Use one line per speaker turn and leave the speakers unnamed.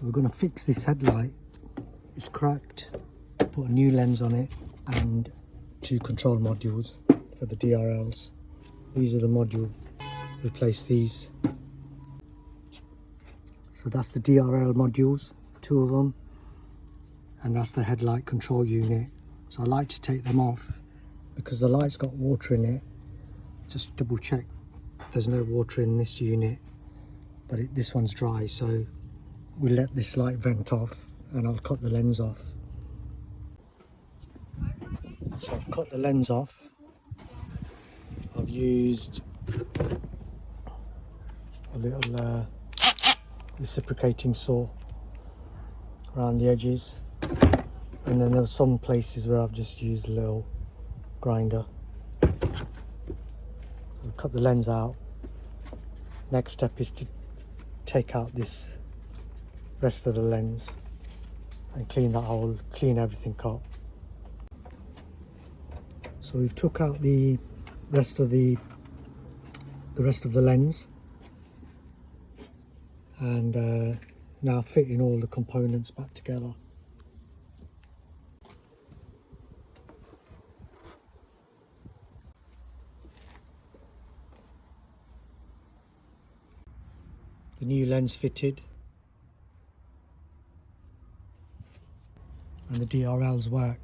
So we're going to fix this headlight. It's cracked, put a new lens on it and 2 control modules for the DRLs. These are the module, replace these. So that's the DRL modules, 2 of them, and that's the headlight control unit. So I like to take them off because the light's got water in it. Just double check there's no water in this unit, but this one's dry, so we'll let this light vent off and I'll cut the lens off. So I've cut the lens off. I've used a little reciprocating saw around the edges, and then there were some places where I've just used a little grinder. I'll cut the lens out. Next step is to take out this rest of the lens and clean that hole, clean everything up. So we've took out the rest of the lens, and now fitting all the components back together. The new lens fitted and the DRLs work.